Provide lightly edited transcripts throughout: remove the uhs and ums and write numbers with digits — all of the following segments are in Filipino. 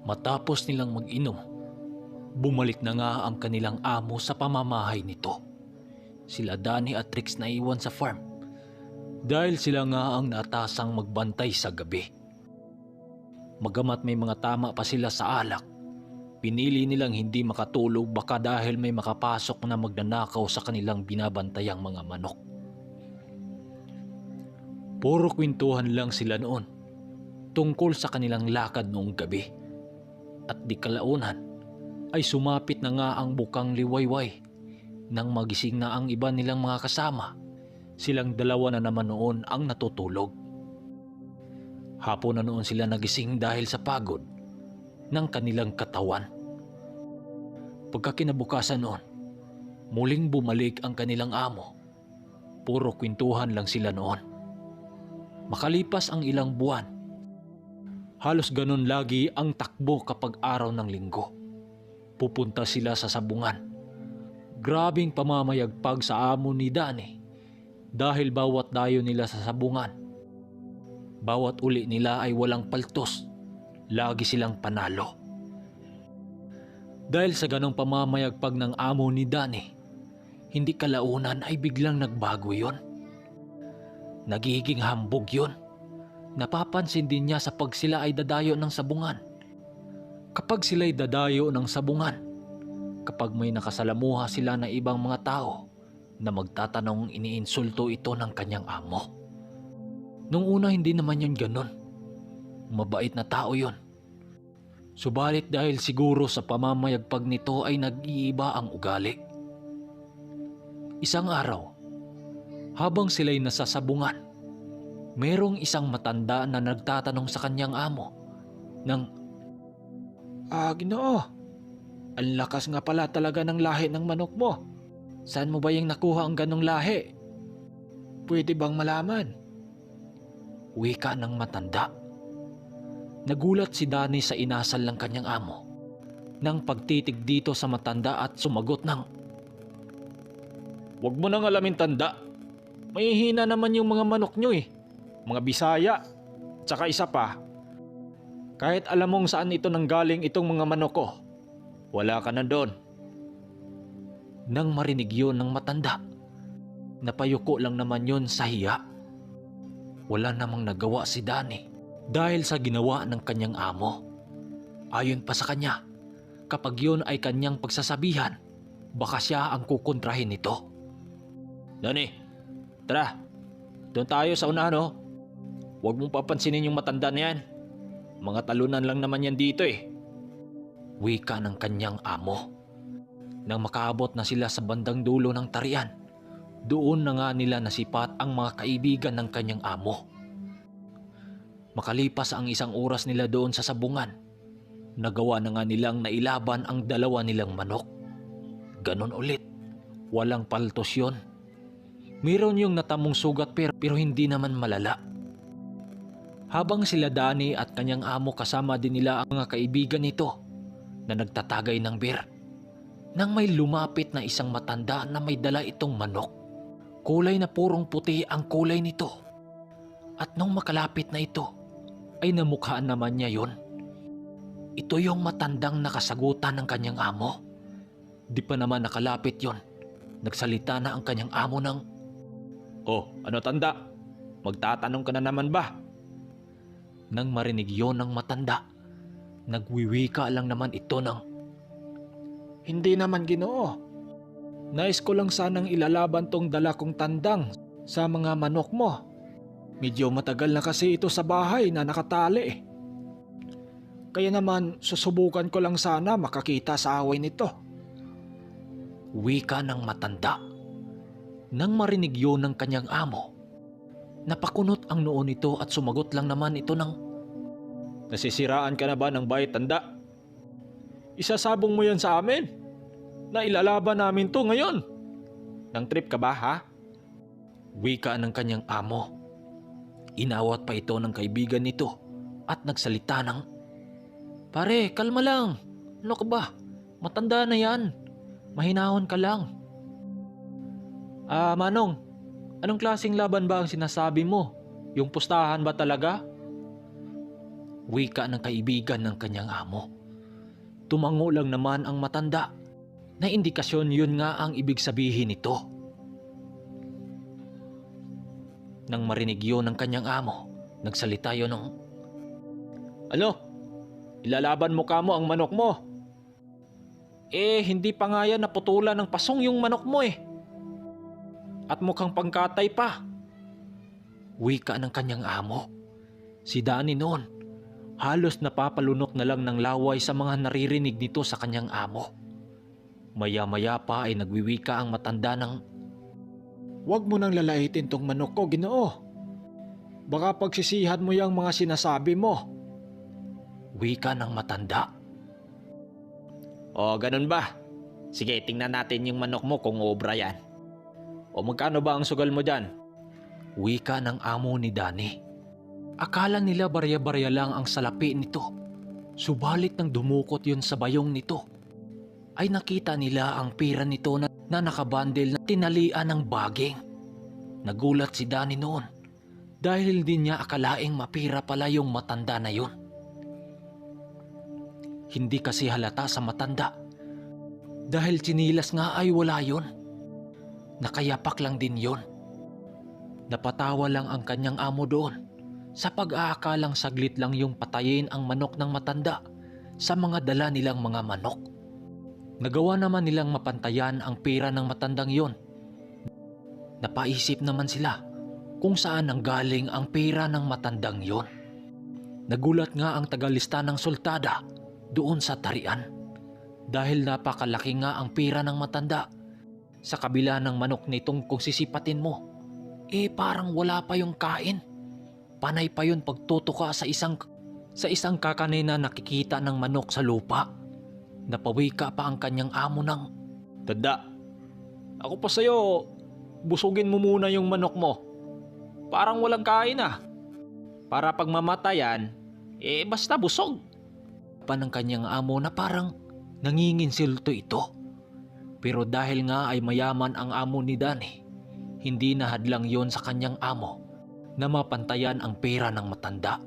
Matapos nilang mag-inom, bumalik na nga ang kanilang amo sa pamamahay nito. Sila Danny at Trix na iwan sa farm dahil sila nga ang natasang magbantay sa gabi. Magamat may mga tama pa sila sa alak, pinili nilang hindi makatulog baka dahil may makapasok na magnanakaw sa kanilang binabantayang mga manok. Puro kwentuhan lang sila noon tungkol sa kanilang lakad noong gabi. At di kalaunan ay sumapit na nga ang bukang liwayway. Nang magising na ang iba nilang mga kasama, silang dalawa na naman noon ang natutulog. Hapon na noon sila nagising dahil sa pagod ng kanilang katawan. Pagkakinabukasan noon, muling bumalik ang kanilang amo. Puro kwentuhan lang sila noon. Makalipas ang ilang buwan, halos ganun lagi ang takbo kapag araw ng linggo. Pupunta sila sa sabungan. Grabing pamamayagpag sa amo ni Danny dahil bawat dayo nila sa sabungan, bawat uli nila ay walang paltos. Lagi silang panalo. Dahil sa ganong pamamayagpag ng amo ni Danny, hindi kalaunan ay biglang nagbago yon. Nagiging hambog yon. Napapansin din niya sa pag sila ay dadayo ng sabungan. Kapag sila'y dadayo ng sabungan, kapag may nakasalamuha sila na ibang mga tao na magtatanong, iniinsulto ito ng kanyang amo. Nung una hindi naman yun ganun. Mabait na tao yun. Subalit dahil siguro sa pamamayagpag nito ay nag-iiba ang ugali. Isang araw, habang sila'y nasa sabungan, merong isang matanda na nagtatanong sa kanyang amo ng, Ginoo, ang lakas nga pala talaga ng lahi ng manok mo. Saan mo ba yung nakuha ang ganong lahi? Pwede bang malaman? Wika ng matanda. Nagulat si Danny sa inasal ng kanyang amo nang pagtitig dito sa matanda at sumagot ng, Huwag mo nang alamin, tanda. Mahihina naman yung mga manok nyo eh. Mga Bisaya. Tsaka isa pa, kahit alam mong saan ito nanggaling itong mga manok ko, wala ka na doon. Nang marinig yun ng matanda, napayuko lang naman yun sa hiya. Wala namang nagawa si Danny dahil sa ginawa ng kanyang amo. Ayon pa sa kanya, kapag yun ay kanyang pagsasabihan, baka siya ang kukontrahin nito. Danny, tara, doon tayo sa unahan oh. Huwag mong papansinin yung matanda na yan. Mga talunan lang naman yan dito eh. Wika ng kanyang amo. Nang makaabot na sila sa bandang dulo ng tarian, doon na nga nila nasipat ang mga kaibigan ng kanyang amo. Makalipas ang isang oras nila doon sa sabungan, nagawa na nga nilang nailaban ang dalawa nilang manok. Ganon ulit, walang paltos yun. Meron yung natamong sugat pero hindi naman malala. Habang sila Danny at kanyang amo kasama din nila ang mga kaibigan nito na nagtatagay ng beer, nang may lumapit na isang matanda na may dala itong manok. Kulay na purong puti ang kulay nito. At nung makalapit na ito, ay namukhaan naman niya yon. Ito yung matandang nakasagutan ng kanyang amo. Di pa naman nakalapit yon, nagsalita na ang kanyang amo ng, Oh, ano tanda? Magtatanong ka na naman ba? Nang marinig yon ng matanda, nagwiwika lang naman ito ng, Hindi naman, Ginoo. Nais ko lang sanang ilalaban tong dala kong tandang sa mga manok mo. Medyo matagal na kasi ito sa bahay na nakatali. Kaya naman susubukan ko lang sana makakita sa away nito. Wika ng matanda. Nang marinig yon ng kanyang amo, napakunot ang noo nito at sumagot lang naman ito ng, Nasisiraan ka na ba ng bayit, tanda? Isasabong mo yan sa amin? Na ilalaban namin to ngayon? Nang trip ka ba ha? Wika ng kanyang amo. Inawat pa ito ng kaibigan nito at nagsalita ng, Pare, kalma lang. Ano ka ba? Matanda na yan. Mahinahon ka lang. Manong, anong klaseng laban ba ang sinasabi mo? Yung pustahan ba talaga? Wika ng kaibigan ng kanyang amo. Tumango lang naman ang matanda na indikasyon yun nga ang ibig sabihin nito. Nang marinig yun ng kanyang amo, nagsalita yun ng, "Ano? Ilalaban mo kamo ang manok mo? Hindi pa nga yan naputulan ng pasong yung manok mo eh. At mukhang pangkatay pa." Wika ng kanyang amo. Si Danny noon, halos napapalunok na lang ng laway sa mga naririnig nito sa kanyang amo. Maya-maya pa ay nagwiwika ang matanda ng, "Huwag mo nang lalaitin tong manok ko, Ginoo. Baka pagsisihan mo yung mga sinasabi mo." wika ng matanda. O ganun ba? Sige, tingnan natin yung manok mo kung obra yan. O magkano ba ang sugal mo dyan? Wika ng amo ni Danny. Akala nila barya-barya lang ang salapi nito. Subalit nang dumukot yun sa bayong nito, ay nakita nila ang pira nito na nakabandel na tinalian ng baging. Nagulat si Danny noon dahil hindi niya akalaing mapira pala yung matanda na yun. Hindi kasi halata sa matanda dahil tsinilas nga ay wala yun. Nakayapak lang din yun. Napatawa lang ang kanyang amo doon sa pag-aakalang saglit lang yung patayin ang manok ng matanda sa mga dala nilang mga manok. Nagawa naman nilang mapantayan ang pera ng matandang yon. Napaisip naman sila kung saan nanggaling ang pera ng matandang yon. Nagulat nga ang tagalista ng sultada doon sa tarian dahil napakalaki nga ang pera ng matanda. Sa kabila ng manok nitong kung sisipatin mo, parang wala pa yung kain. Panay pa yun pagtutuka sa isang kakane na nakikita ng manok sa lupa. Napawika pa ang kanyang amo ng, Tanda, ako pa sa'yo, busugin mo muna yung manok mo. Parang walang kain ah. Para pag mamatayan, basta busog. pa ng kanyang amo na parang nanginginsilto ito. Pero dahil nga ay mayaman ang amo ni Danny, hindi nahadlang yon sa kanyang amo na mapantayan ang pera ng matanda.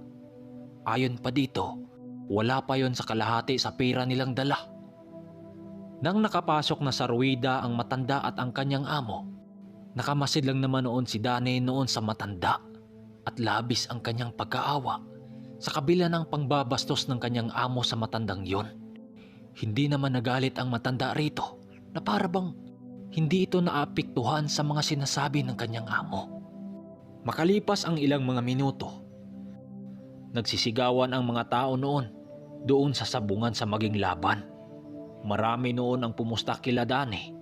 Ayon pa dito, wala pa yon sa kalahati sa pera nilang dala. Nang nakapasok na sa ruwida ang matanda at ang kanyang amo, nakamasid lang naman noon si Danny noon sa matanda at labis ang kanyang pagkaawa sa kabila ng pangbabastos ng kanyang amo sa matandang yon. Hindi naman nagalit ang matanda rito na para bang hindi ito naapektuhan sa mga sinasabi ng kanyang amo. Makalipas ang ilang mga minuto, nagsisigawan ang mga tao noon doon sa sabungan sa maging laban. Marami noon ang pumusta kila Danny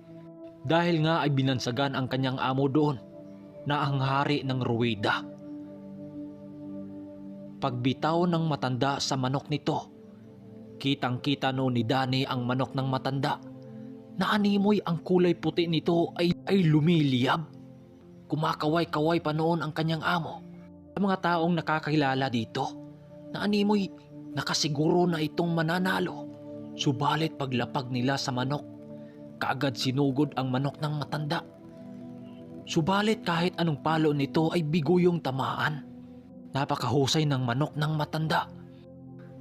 dahil nga ay binansagan ang kanyang amo doon na ang hari ng ruwida. Pagbitaw ng matanda sa manok nito, kitang-kita noon ni Danny ang manok ng matanda na animoy ang kulay puti nito ay lumiliyab. Kumakaway-kaway pa noon ang kanyang amo sa mga taong nakakilala dito na animoy nakasiguro na itong mananalo. Subalit paglapag nila sa manok, kaagad sinugod ang manok ng matanda. Subalit kahit anong palo nito ay bigo yung tamaan. Napakahusay ng manok ng matanda.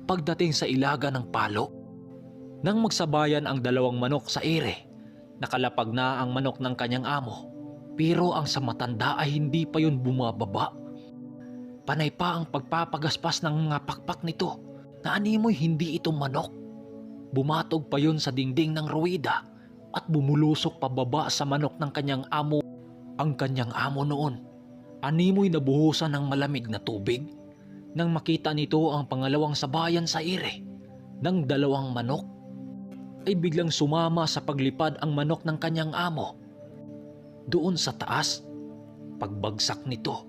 Pagdating sa ilaga ng palo, nang magsabayan ang dalawang manok sa ere, nakalapag na ang manok ng kanyang amo. Pero ang sa matanda ay hindi pa yun bumababa. Panay pa ang pagpapagaspas ng mga pakpak nito na animoy hindi ito manok. Bumatog pa yun sa dingding ng ruwida at bumulusok pababa sa manok ng kanyang amo. Ang kanyang amo noon, animoy nabuhusan ng malamig na tubig nang makita nito ang pangalawang sabayan sa ere ng dalawang manok. Ay biglang sumama sa paglipad ang manok ng kanyang amo. Doon sa taas, pagbagsak nito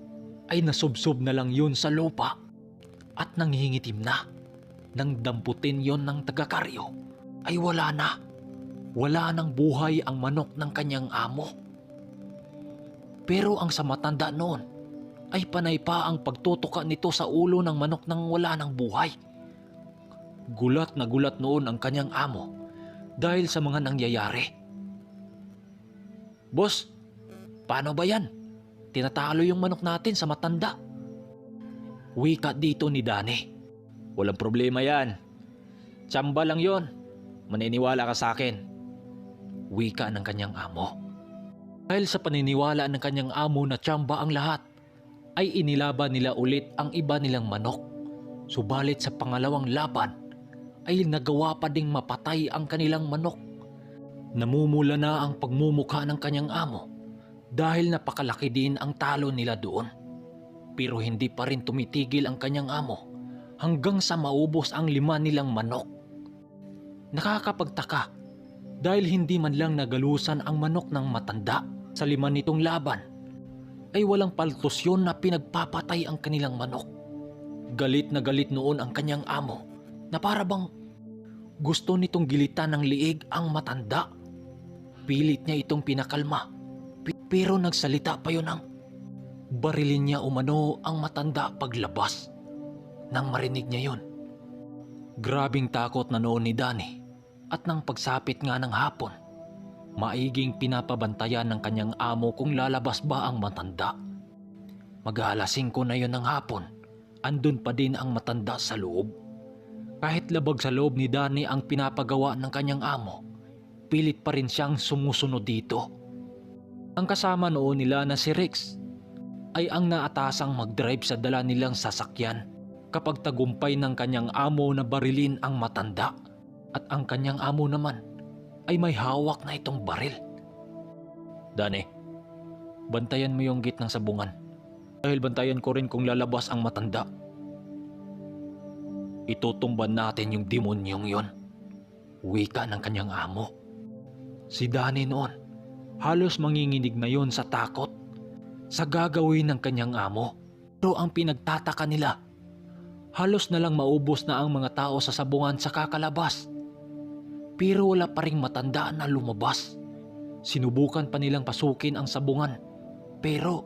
ay nasubsob na lang yun sa lupa at nanghingitim na. Nang damputin yon ng taga-karyo ay wala na. Wala nang buhay ang manok ng kanyang amo. Pero ang sa matanda noon ay panay pa ang pagtutuka nito sa ulo ng manok nang wala nang buhay. Gulat na gulat noon ang kanyang amo dahil sa mga nangyayari. "Boss, paano ba yan? Tinatalo yung manok natin sa matanda." Wika dito ni Danny. Walang problema yan. Tsamba lang yon. Maniniwala ka sa akin. Wika ng kanyang amo. Dahil sa paniniwala ng kanyang amo na tsamba ang lahat, ay inilaban nila ulit ang iba nilang manok. Subalit sa pangalawang laban, ay nagawa pa ding mapatay ang kanilang manok. Namumula na ang pagmumukha ng kanyang amo dahil napakalaki din ang talo nila doon. Pero hindi pa rin tumitigil ang kanyang amo hanggang sa maubos ang 5 nilang manok. Nakakapagtaka dahil hindi man lang nagalusan ang manok ng matanda sa 5 nitong laban, ay walang paltos yun na pinagpapatay ang kanilang manok. Galit na galit noon ang kanyang amo na para bang gusto nitong gilitan ng liig ang matanda. Pilit niya itong pinakalma, pero nagsalita pa yun ang barilin niya umano ang matanda paglabas. Nang marinig niya yun, grabing takot na noon ni Danny, at nang pagsapit nga ng hapon, maiging pinapabantayan ng kanyang amo kung lalabas ba ang matanda. Mag-aalas 5 na yun ng hapon, andun pa din ang matanda sa loob. Kahit labag sa loob ni Danny ang pinapagawa ng kanyang amo, pilit pa rin siyang sumusunod dito. Ang kasama noon nila na si Rex ay ang naatasang mag-drive sa dala nilang sasakyan kapag tagumpay ng kanyang amo na barilin ang matanda, at ang kanyang amo naman ay may hawak na itong baril. Danny, bantayan mo yung gate ng sabungan dahil bantayan ko rin kung lalabas ang matanda. Itutumban natin yung demonyong yon, wika ng kanyang amo. Si Danny noon halos manginginig na yon sa takot sa gagawin ng kanyang amo. Pero ang pinagtataka nila, halos na lang maubos na ang mga tao sa sabungan sa kakalabas. Pero wala pa ring matanda na lumabas. Sinubukan pa nilang pasukin ang sabungan, pero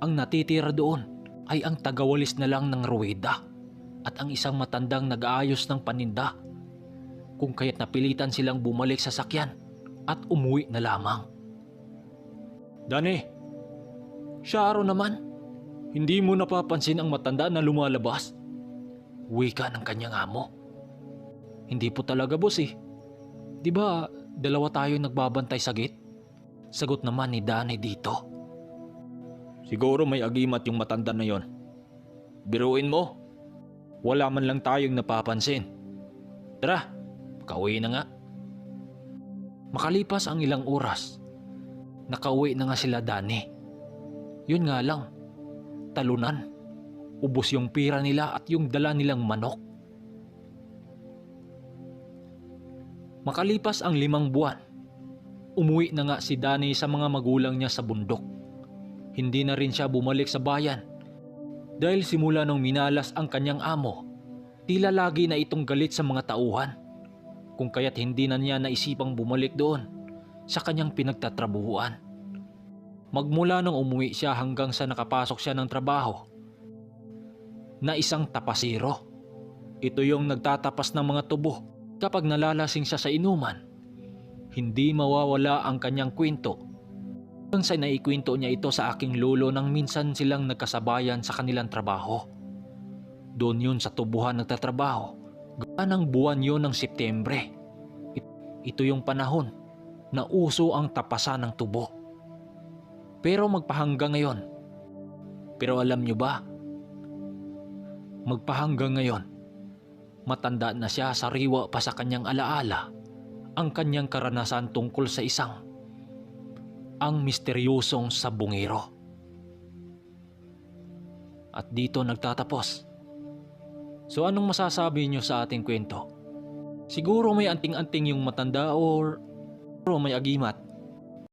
ang natitira doon ay ang tagawalis na lang ng ruweda at ang isang matandang nag-aayos ng paninda. Kung kaya't napilitan silang bumalik sa sakyan at umuwi na lamang. Danny, Sharo naman, hindi mo napapansin ang matanda na lumalabas? Wika ng kanyang amo. Hindi po talaga, boss eh. Di ba dalawa tayo nagbabantay sa gate? Sagot naman ni Danny dito. Siguro may agimat yung matanda na yon. Biruin mo, wala man lang tayong napapansin. Tara, pauwi na nga. Makalipas ang ilang oras, nakauwi na nga sila Danny. Yun nga lang, talunan. Ubos yung pira nila at yung dala nilang manok. Makalipas ang 5 buwan, umuwi na nga si Danny sa mga magulang niya sa bundok. Hindi na rin siya bumalik sa bayan dahil simula nung minalas ang kanyang amo, tila lagi na itong galit sa mga tauhan, kung kaya't hindi na niya naisipang bumalik doon sa kanyang pinagtatrabuhuan. Magmula nung umuwi siya hanggang sa nakapasok siya ng trabaho na isang tapasiro. Ito yung nagtatapas ng mga tubo kapag nalalasing siya sa inuman. Hindi mawawala ang kanyang kwento hanggang sa naikwento niya ito sa aking lolo nang minsan silang nagkasabayan sa kanilang trabaho. Doon yun sa tubuhan nagtatrabaho. Gawa ng buwan yun ng Setyembre. Ito yung panahon na uso ang tapasan ng tubo. Pero magpahanggang ngayon. Pero alam nyo ba? Magpahanggang ngayon, matanda na siya, sariwa pa sa kanyang alaala ang kanyang karanasan tungkol sa ang misteryosong sabungero. At dito nagtatapos. So anong masasabi nyo sa ating kwento? Siguro may anting-anting yung matanda or may agimat.